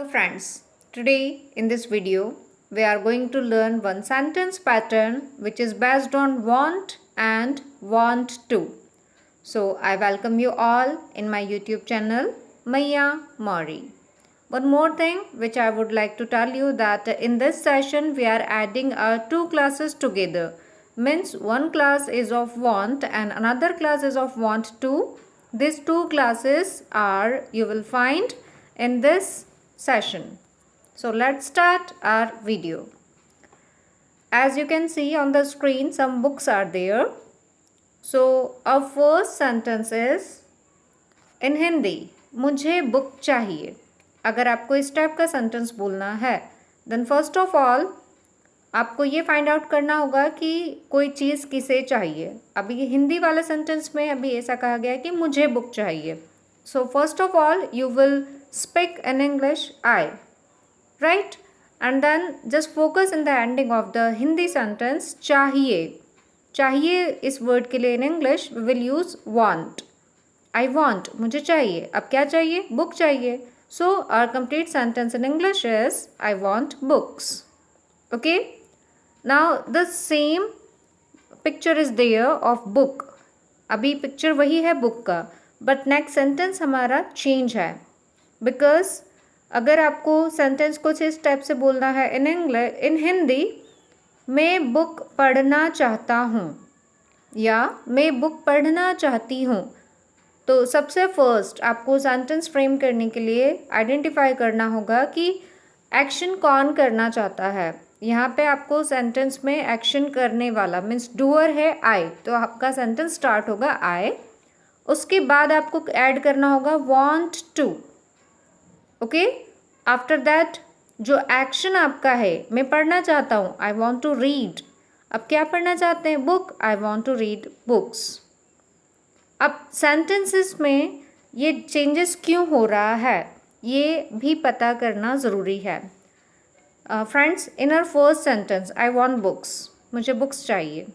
Hello friends, today in this video we are going to learn one sentence pattern which is based on want and want to. So I welcome you all in my YouTube channel Maya Mori. One more thing which I would like to tell you that in this session we are adding two classes together. Means one class is of want and another class is of want to. These two classes are you will find in this session. So let's start our video. As you can see on the screen, some books are there. So our first sentence is in Hindi, मुझे book चाहिए. अगर आपको इस type का sentence बोलना है then first of all आपको ये फाइंड आउट करना होगा कि कोई चीज़ किसे चाहिए. अभी ये हिंदी वाले सेंटेंस में अभी ऐसा कहा गया है कि मुझे बुक चाहिए. So first of all you will speak in English I, right? And then just focus in the ending of the Hindi sentence चाहिए. चाहिए इस word के लिए in English we will use want. I want, मुझे चाहिए. अब क्या चाहिए? Book चाहिए. So our complete sentence in English is I want books. Okay? Now the same picture is there of book. अभी picture वही है book का, but next sentence हमारा change है. बिकॉज अगर आपको सेंटेंस कुछ इस टाइप से बोलना है इन हिंदी, मैं बुक पढ़ना चाहता हूँ या मैं बुक पढ़ना चाहती हूँ, तो सबसे फर्स्ट आपको सेंटेंस फ्रेम करने के लिए आइडेंटिफाई करना होगा कि एक्शन कौन करना चाहता है. यहाँ पे आपको सेंटेंस में एक्शन करने वाला मीन्स डूअर है आई, तो आपका सेंटेंस स्टार्ट होगा आई. उसके बाद आपको ऐड करना होगा want to. Okay, after that जो एक्शन आपका है मैं पढ़ना चाहता हूँ आई वॉन्ट टू रीड. अब क्या पढ़ना चाहते हैं? Book. I want to read books. अब सेंटेंसेस में ये चेंजेस क्यों हो रहा है ये भी पता करना ज़रूरी है. Friends, in our first sentence I want books, मुझे बुक्स चाहिए,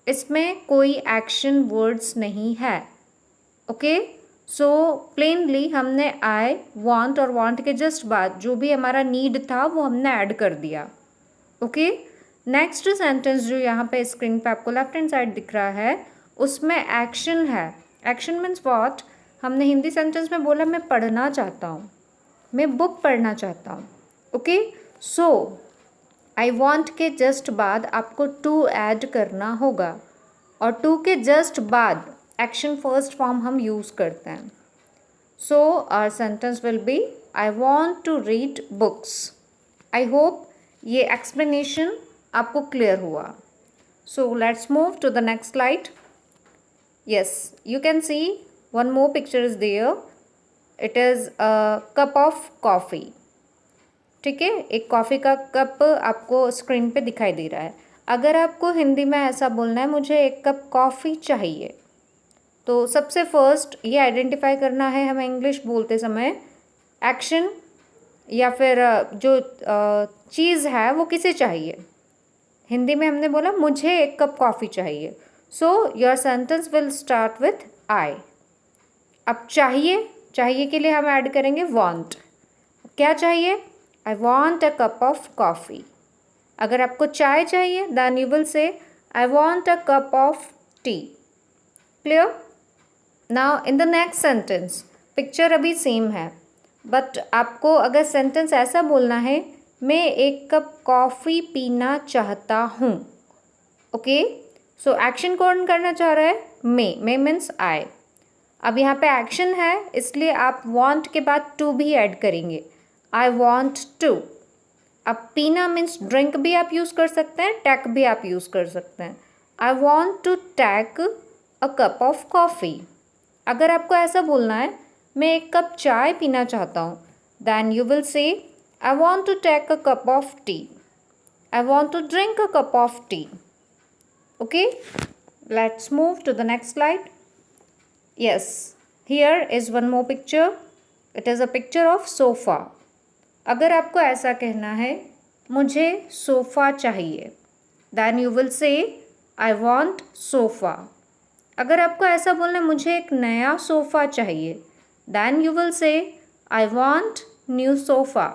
इसमें कोई एक्शन वर्ड्स नहीं है. ओके, सो प्लेनली हमने आई वांट और वांट के जस्ट बाद जो भी हमारा नीड था वो हमने ऐड कर दिया. ओके, नेक्स्ट सेंटेंस जो यहाँ पे स्क्रीन पे आपको लेफ्ट हैंड साइड दिख रहा है उसमें एक्शन है. Action means what? हमने हिंदी सेंटेंस में बोला मैं पढ़ना चाहता हूँ, मैं बुक पढ़ना चाहता हूँ. ओके, सो आई वांट के जस्ट बाद आपको टू ऐड करना होगा और टू के जस्ट बाद एक्शन फर्स्ट फॉर्म हम यूज़ करते हैं. So our sentence will be I want to read books. I hope ये एक्सप्लेनेशन आपको क्लियर हुआ. So let's move to the next slide. Yes, you can see one more picture is there. It is a cup of coffee. ठीक है, एक coffee का cup आपको screen पे दिखाई दे रहा है. अगर आपको हिंदी में ऐसा बोलना है मुझे एक कप कॉफ़ी चाहिए, तो सबसे फर्स्ट ये आइडेंटिफाई करना है हमें इंग्लिश बोलते समय एक्शन या फिर जो चीज़ है वो किसे चाहिए. हिंदी में हमने बोला मुझे एक कप कॉफ़ी चाहिए, so your sentence will start with I. अब चाहिए, चाहिए के लिए हम ऐड करेंगे वांट. क्या चाहिए? I want a cup of coffee. अगर आपको चाय चाहिए then you will say I want a cup of tea. Clear? Now in the next sentence picture अभी सेम है, बट आपको अगर सेंटेंस ऐसा बोलना है मैं एक कप कॉफ़ी पीना चाहता हूँ. ओके, सो एक्शन कौन करना चाह रहा है? मैं मीन्स आई. अब यहाँ पे एक्शन है इसलिए आप वांट के बाद टू भी ऐड करेंगे. I want to. अब पीना मीन्स ड्रिंक भी आप यूज़ कर सकते हैं, टेक भी आप यूज़ कर सकते हैं. I want to take a cup of coffee. अगर आपको ऐसा बोलना है मैं एक कप चाय पीना चाहता हूँ then you will say I want to take a cup of tea. I want to drink a cup of tea. Okay, let's move to the next slide. Yes, here is one more picture. It is a picture of sofa. अगर आपको ऐसा कहना है मुझे sofa चाहिए then you will say I want sofa. अगर आपको ऐसा बोलना है मुझे एक नया सोफ़ा चाहिए then you will say I want new sofa.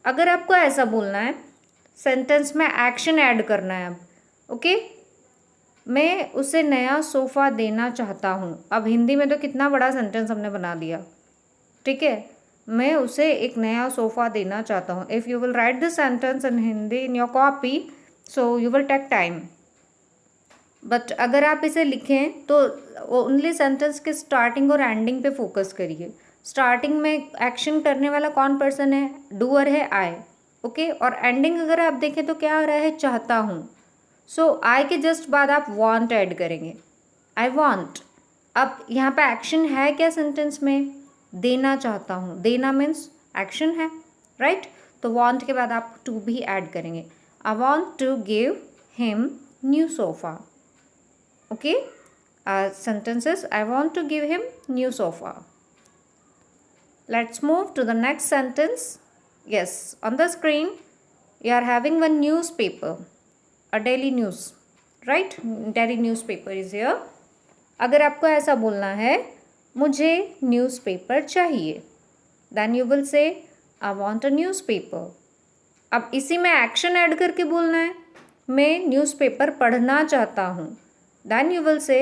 अगर आपको ऐसा बोलना है, सेंटेंस में एक्शन ऐड करना है अब, ओके। मैं उसे नया सोफ़ा देना चाहता हूँ। अब हिंदी में तो कितना बड़ा सेंटेंस हमने बना दिया, ठीक है। मैं उसे एक नया सोफ़ा देना चाहता हूँ। If you will write this sentence in Hindi in your copy, so you will take time. But अगर आप इसे लिखें तो ओनली सेंटेंस के स्टार्टिंग और एंडिंग पे फोकस करिए। स्टार्टिंग में एक्शन करने वाला कौन पर्सन है? डूअर है आई, ओके। और एंडिंग अगर आप देखें तो क्या आ रहा है? चाहता हूँ। सो आई के जस्ट बाद आप वांट ऐड करेंगे, आई वांट। अब यहाँ पे एक्शन है क्या सेंटेंस में? देना चाहता हूँ। देना मीन्स एक्शन है, राइट। तो वांट के बाद आप टू भी ऐड करेंगे। I want to give him new sofa, okay. Sentences, I want to give him new sofa. Let's move to the next sentence. Yes, on the screen you are having one newspaper, a daily news, right? Daily newspaper is here. अगर आपको ऐसा बोलना है, मुझे newspaper चाहिए, then you will say I want a newspaper. अब इसी में एक्शन ऐड करके बोलना है, मैं न्यूज़पेपर पढ़ना चाहता हूँ, then you will say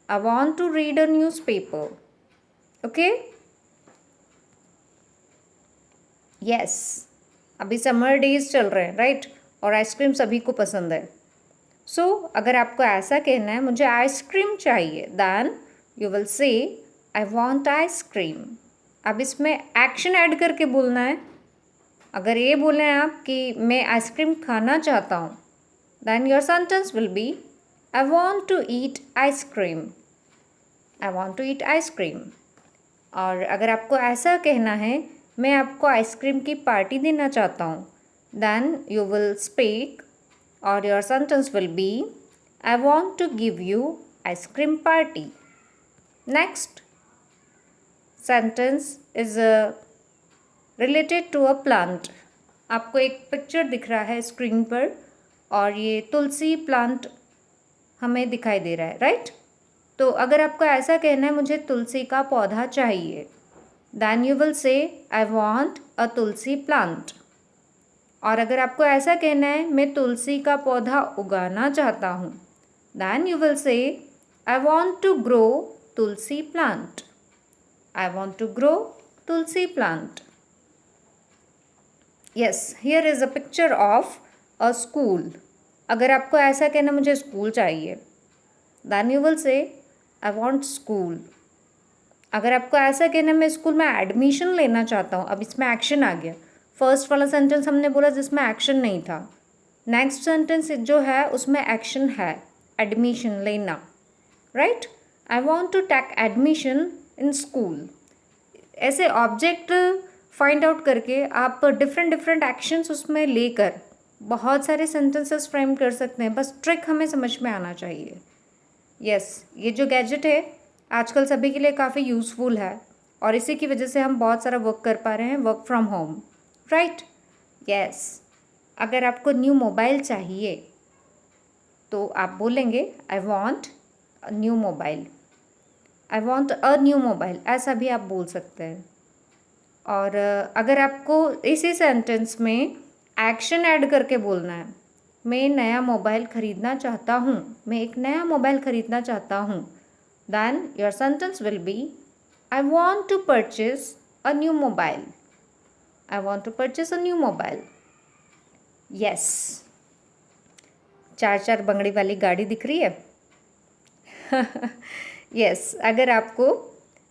I want to read a newspaper, okay. yes, अभी समर डेज चल रहे हैं, राइट, और आइसक्रीम सभी को पसंद है। सो अगर आपको ऐसा कहना है मुझे आइसक्रीम चाहिए, then you will say I want ice cream. अब इसमें एक्शन ऐड करके बोलना है। अगर ये बोले आप कि मैं आइसक्रीम खाना चाहता हूँ, then your sentence will be I want to eat ice cream. I want to eat ice cream. और अगर आपको ऐसा कहना है मैं आपको आइसक्रीम की पार्टी देना चाहता हूँ, then you will speak or your sentence will be I want to give you ice cream party. Next sentence is related to a plant. आपको एक पिक्चर दिख रहा है स्क्रीन पर और ये तुलसी प्लांट हमें दिखाई दे रहा है, राइट। तो अगर आपको ऐसा कहना है मुझे तुलसी का पौधा चाहिए, then you will say I want a Tulsi plant. और अगर आपको ऐसा कहना है मैं तुलसी का पौधा उगाना चाहता हूँ, then you will say I want to grow Tulsi plant. I want to grow tulsi plant. Yes, here is a picture of a school. अगर आपको ऐसा कहना मुझे स्कूल चाहिए, then you will say I want school. अगर आपको ऐसा कहना मैं स्कूल में एडमिशन लेना चाहता हूँ, अब इसमें एक्शन आ गया। फर्स्ट वाला सेंटेंस हमने बोला जिसमें एक्शन नहीं था, नेक्स्ट सेंटेंस जो है उसमें एक्शन है, एडमिशन लेना, right. I want to take admission in school. ऐसे ऑब्जेक्ट फाइंड आउट करके आप डिफरेंट डिफरेंट एक्शंस उसमें लेकर बहुत सारे सेंटेंसेस फ्रेम कर सकते हैं, बस ट्रिक हमें समझ में आना चाहिए। यस, ये जो गैजेट है आजकल सभी के लिए काफ़ी यूज़फुल है और इसी की वजह से हम बहुत सारा वर्क कर पा रहे हैं, work from home, right. Yes, अगर आपको न्यू मोबाइल चाहिए तो आप बोलेंगे I want a new mobile, I want a new mobile, ऐसा भी आप बोल सकते हैं। और अगर आपको इसी सेंटेंस में एक्शन ऐड करके बोलना है, मैं नया मोबाइल ख़रीदना चाहता हूँ, मैं एक नया मोबाइल ख़रीदना चाहता हूँ, then your sentence will be I want to purchase a new mobile. I want to purchase a new mobile. Yes. 4-4 बंगड़ी वाली गाड़ी दिख रही है। Yes, अगर आपको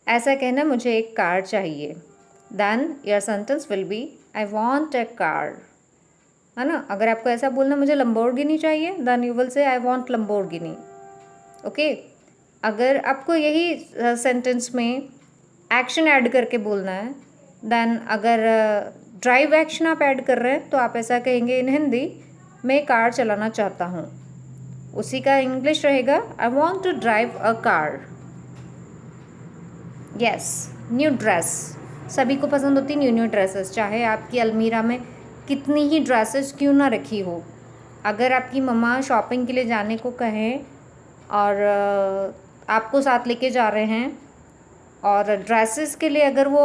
ऐसा कहना मुझे एक कार चाहिए, then your sentence will be I want a car. है ना। अगर आपको ऐसा बोलना मुझे लंबोर्गिनी चाहिए, then you will say I want Lamborghini, okay. अगर आपको यही सेंटेंस में एक्शन ऐड करके बोलना है, देन अगर ड्राइव एक्शन आप ऐड कर रहे हैं तो आप ऐसा कहेंगे इन हिंदी मैं कार चलाना चाहता हूँ, उसी का इंग्लिश रहेगा I want to drive a car. Yes, new dress, सभी को पसंद होती न्यू न्यू ड्रेसेस, चाहे आपकी अलमीरा में कितनी ही ड्रेसेस क्यों ना रखी हो। अगर आपकी मम्मा शॉपिंग के लिए जाने को कहें और आपको साथ लेके जा रहे हैं और ड्रेसेस के लिए अगर वो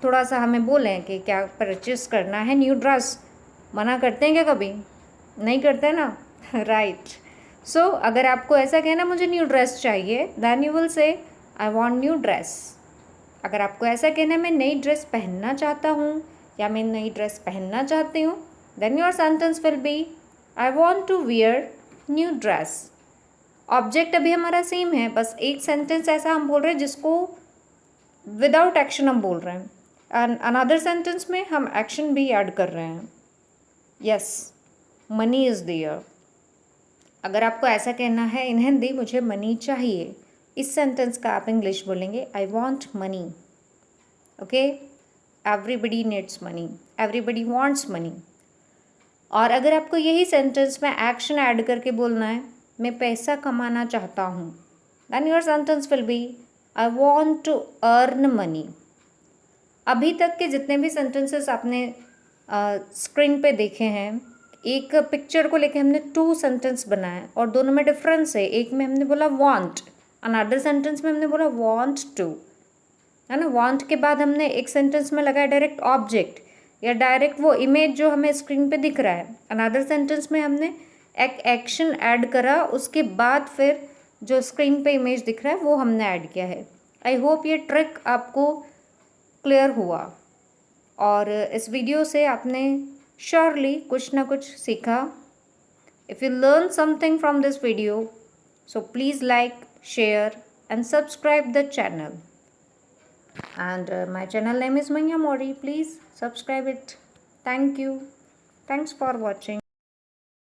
थोड़ा सा हमें बोलें कि क्या परचेस करना है न्यू ड्रेस, मना करते हैं क्या कभी? नहीं करते ना राइट। सो अगर आपको ऐसा कहना मुझे न्यू ड्रेस चाहिए, then you will say I want new dress. अगर आपको ऐसा कहना है मैं नई ड्रेस पहनना चाहता हूँ या मैं नई ड्रेस पहनना चाहती हूँ, then your sentence will be I want to wear new dress. Object अभी हमारा सेम है, बस एक सेंटेंस ऐसा हम बोल रहे हैं जिसको विदाउट एक्शन हम बोल रहे हैं, एंड अनदर सेंटेंस में हम एक्शन भी ऐड कर रहे हैं। Yes, money is there. अगर आपको ऐसा कहना है इन हिंदी मुझे मनी चाहिए, इस सेंटेंस का आप इंग्लिश बोलेंगे I want money. Okay, everybody needs money, everybody wants money. और अगर आपको यही सेंटेंस में एक्शन ऐड करके बोलना है मैं पैसा कमाना चाहता हूँ, then your sentence will be I want to earn money. अभी तक के जितने भी सेंटेंसेस आपने स्क्रीन पे देखे हैं, एक पिक्चर को लेके हमने 2 सेंटेंस बनाए और दोनों में डिफरेंस है। एक में हमने बोला वांट, अनदर सेंटेंस में हमने बोला वांट टू, है ना। वांट के बाद हमने एक सेंटेंस में लगाया डायरेक्ट ऑब्जेक्ट या डायरेक्ट वो इमेज जो हमें स्क्रीन पे दिख रहा है। अनदर सेंटेंस में हमने एक एक्शन ऐड करा, उसके बाद फिर जो स्क्रीन पे इमेज दिख रहा है वो हमने ऐड किया है। आई होप ये ट्रिक आपको क्लियर हुआ और इस वीडियो से आपने श्योरली कुछ ना कुछ सीखा। If you learn something from this video, so please like, share and subscribe the channel. And my channel name is Manya Mori. Please subscribe it. Thank you. Thanks for watching.